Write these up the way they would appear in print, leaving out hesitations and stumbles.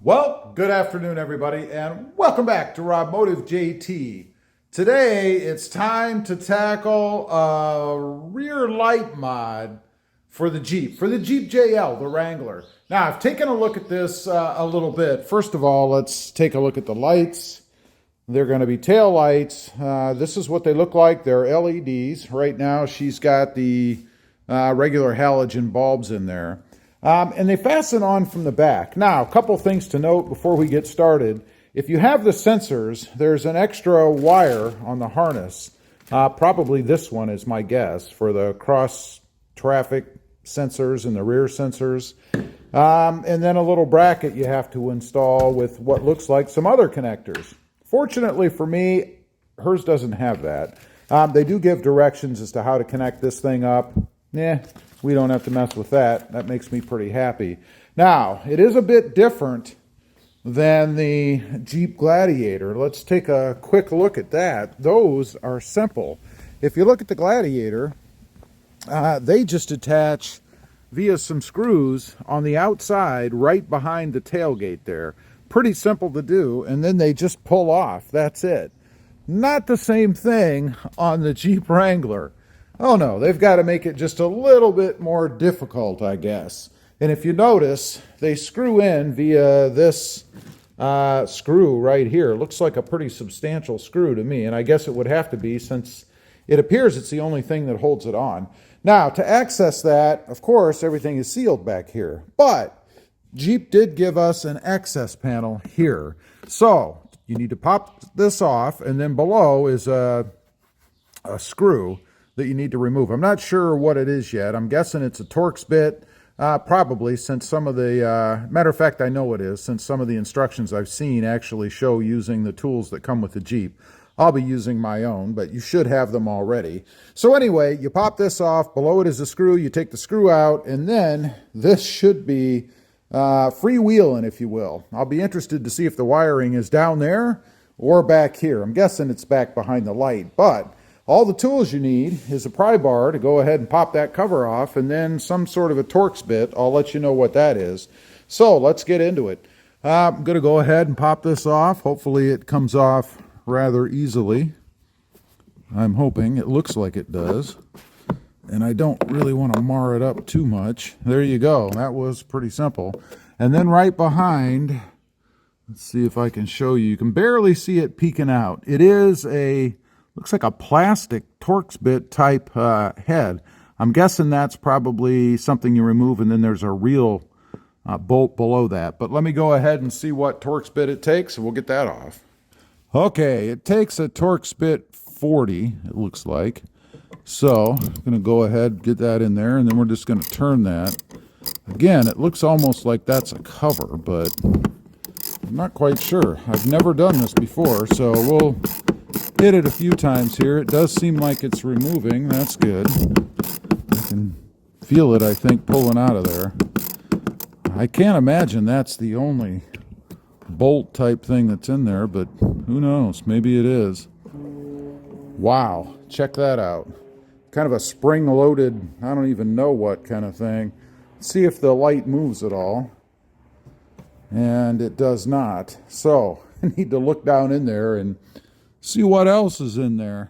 Well, good afternoon, everybody, and welcome back to Robmotive JT. Today, it's time to tackle a rear light mod for the Jeep JL, the Wrangler. Now, I've taken a look at this a little bit. First of all, let's take a look at the lights. They're going to be tail lights. This is what they look like. They're LEDs. Right now, she's got the regular halogen bulbs in there. And they fasten on from the back. Now, a couple things to note before we get started. If you have the sensors, there's an extra wire on the harness. Probably this one is my guess for the cross traffic sensors and the rear sensors. And then a little bracket you have to install with what looks like some other connectors. Fortunately for me, hers doesn't have that. They do give directions as to how to connect this thing up. We don't have to mess with that. That makes me pretty happy. Now, it is a bit different than the Jeep Gladiator. Let's take a quick look at that. Those are simple. If you look at the Gladiator, they just attach via some screws on the outside right behind the tailgate there. Pretty simple to do, and then they just pull off. That's it. Not the same thing on the Jeep Wrangler. Oh no, they've got to make it just a little bit more difficult, I guess. And if you notice, they screw in via this screw right here. It looks like a pretty substantial screw to me, and I guess it would have to be since it appears it's the only thing that holds it on. Now, to access that, of course, everything is sealed back here. But Jeep did give us an access panel here. So, you need to pop this off, and then below is a screw that you need to remove. I'm not sure what it is yet. I'm guessing it's a Torx bit, probably, since some of the, matter of fact, I know it is, since some of the instructions I've seen actually show using the tools that come with the Jeep. I'll be using my own, but you should have them already. So anyway, you pop this off. Below it is a screw. You take the screw out, and then this should be freewheeling, if you will. I'll be interested to see if the wiring is down there or back here. I'm guessing it's back behind the light, but all the tools you need is a pry bar to go ahead and pop that cover off, and then some sort of a Torx bit. I'll let you know what that is. So let's get into it. I'm going to go ahead and pop this off. Hopefully it comes off rather easily. I'm hoping. It looks like it does. And I don't really want to mar it up too much. There you go. That was pretty simple. And then right behind, let's see if I can show you. You can barely see it peeking out. It is a looks like a plastic Torx bit type head. I'm guessing that's probably something you remove, and then there's a real bolt below that. But let me go ahead and see what Torx bit it takes, and we'll get that off. Okay, it takes a Torx bit 40, it looks like. So I'm going to go ahead and get that in there, and then we're just going to turn that. Again, it looks almost like that's a cover, but I'm not quite sure. I've never done this before, so we'll hit it a few times here. It does seem like it's removing. That's good. I can feel it, I think, pulling out of there. I can't imagine that's the only bolt type thing that's in there, but who knows? Maybe it is. Wow. Check that out. Kind of a spring-loaded, I don't even know what kind of thing. Let's see if the light moves at all. And it does not. So I need to look down in there and see what else is in there.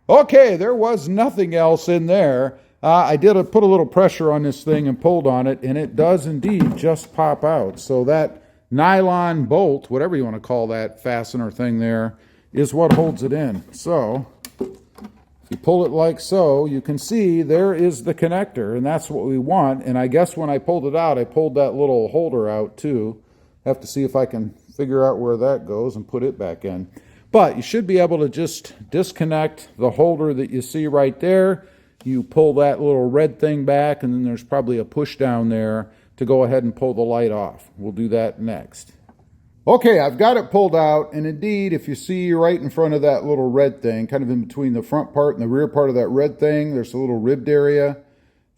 Okay, there was nothing else in there. I did put a little pressure on this thing and pulled on it, and it does indeed just pop out. So that nylon bolt, whatever you want to call that fastener thing there, is what holds it in. So if you pull it like so, you can see there is the connector, and that's what we want. And I guess when I pulled it out, I pulled that little holder out too. Have to see if I can figure out where that goes and put it back in. But you should be able to just disconnect the holder that you see right there. You pull that little red thing back, and then there's probably a push down there to go ahead and pull the light off. We'll do that next. Okay, I've got it pulled out, and indeed, if you see right in front of that little red thing, kind of in between the front part and the rear part of that red thing, there's a little ribbed area.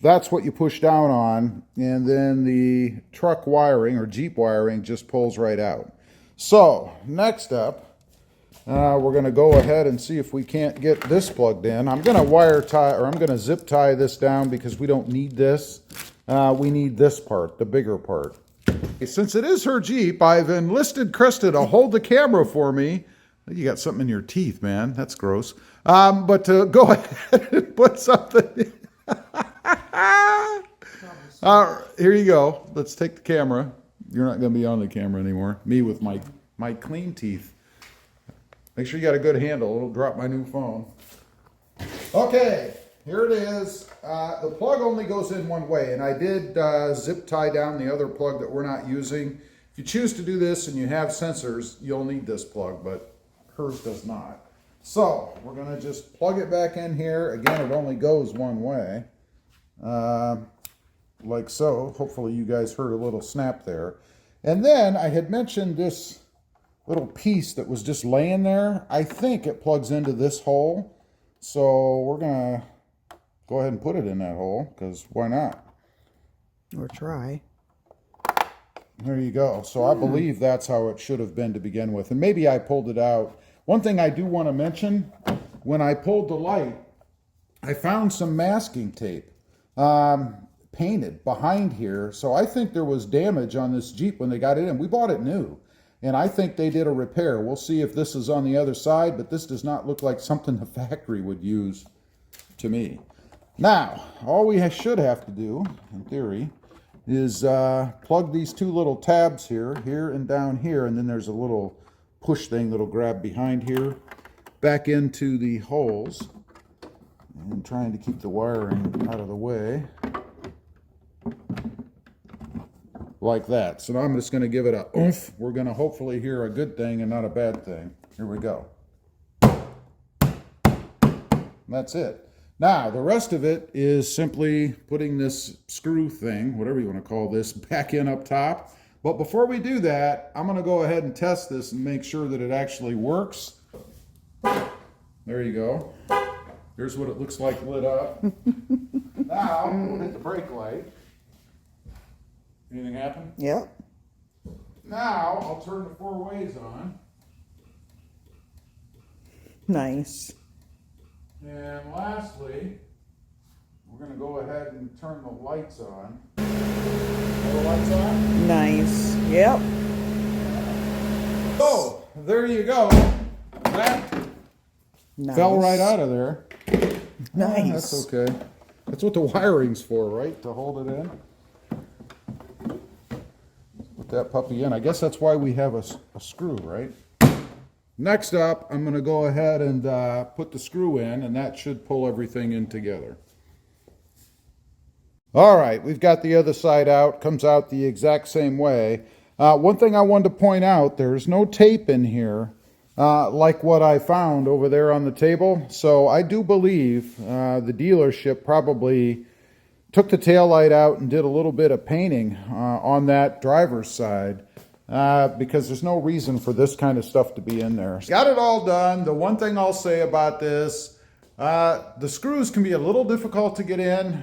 That's what you push down on, and then the truck wiring or Jeep wiring just pulls right out. So, next up, we're going to go ahead and see if we can't get this plugged in. I'm going to wire tie, or I'm going to zip tie this down because we don't need this. We need this part, the bigger part. Since it is her Jeep, I've enlisted Krista to hold the camera for me. You got something in your teeth, man. That's gross. But to go ahead and put something in. Here you go. Let's take the camera. You're not going to be on the camera anymore. Me with my clean teeth. Make sure you got a good handle. It'll drop my new phone. Okay, here it is. The plug only goes in one way, and I did zip tie down the other plug that we're not using. If you choose to do this and you have sensors, you'll need this plug, but hers does not. So we're going to just plug it back in here. Again, it only goes one way. Like so. Hopefully you guys heard a little snap there. And then I had mentioned this little piece that was just laying there. I think it plugs into this hole. So we're going to go ahead and put it in that hole, because why not? Or try. There you go. So I believe that's how it should have been to begin with. And maybe I pulled it out. One thing I do want to mention, when I pulled the light, I found some masking tape painted behind here. So I think there was damage on this Jeep when they got it in. We bought it new, and I think they did a repair. We'll see if this is on the other side, but this does not look like something the factory would use to me. Now, all we should have to do, in theory, is plug these two little tabs here and down here, and then there's a little push thing that'll grab behind here, back into the holes, and trying to keep the wiring out of the way, like that. So now I'm just going to give it a oomph. We're going to hopefully hear a good thing and not a bad thing. Here we go. That's it. Now, the rest of it is simply putting this screw thing, whatever you want to call this, back in up top. But before we do that, I'm going to go ahead and test this and make sure that it actually works. There you go. Here's what it looks like lit up. Now, we'll hit the brake light. Anything happen? Yep. Now, I'll turn the four ways on. Nice. And lastly, we're going to go ahead and turn the lights on. Are the lights on? Nice. Yep. So, there you go. That Nice. fell right out of there. Nice. That's okay. That's what the wiring's for, right? To hold it in. Put that puppy in. I guess that's why we have a screw, right? Next up, I'm going to go ahead and put the screw in, and that should pull everything in together. All right, we've got the other side out. Comes out the exact same way. One thing I wanted to point out, there's no tape in here like what I found over there on the table. So I do believe the dealership probably took the taillight out and did a little bit of painting on that driver's side. Because there's no reason for this kind of stuff to be in there. Got it all done. The one thing I'll say about this, the screws can be a little difficult to get in.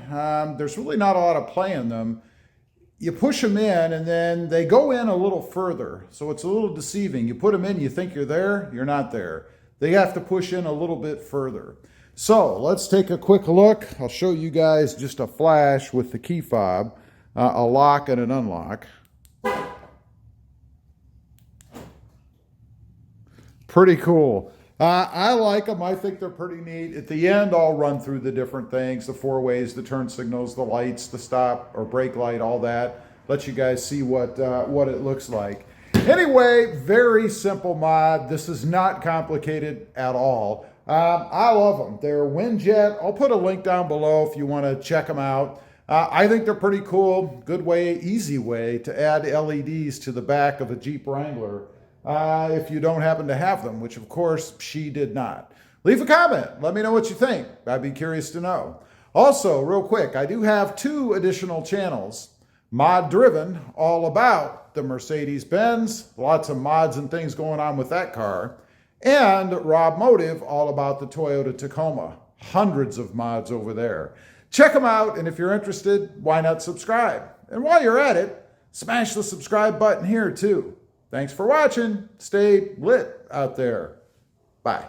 There's really not a lot of play in them. You push them in and then they go in a little further. So it's a little deceiving. You put them in, you think you're there, you're not there. They have to push in a little bit further. So let's take a quick look. I'll show you guys just a flash with the key fob, a lock and an unlock. Pretty cool. I like them. I think they're pretty neat. At the end, I'll run through the different things, the four ways, the turn signals, the lights, the stop or brake light, all that. Let you guys see what it looks like. Anyway, very simple mod. This is not complicated at all. I love them. They're Winjet. I'll put a link down below if you want to check them out. I think they're pretty cool. Good way, easy way to add LEDs to the back of a Jeep Wrangler. If you don't happen to have them, which of course she did not. Leave a comment. Let me know what you think. I'd be curious to know. Also, real quick, I do have 2 additional channels. Mod Driven, all about the Mercedes-Benz. Lots of mods and things going on with that car. And Rob Motive, all about the Toyota Tacoma. Hundreds of mods over there. Check them out, and if you're interested, why not subscribe? And while you're at it, smash the subscribe button here too. Thanks for watching. Stay lit out there. Bye.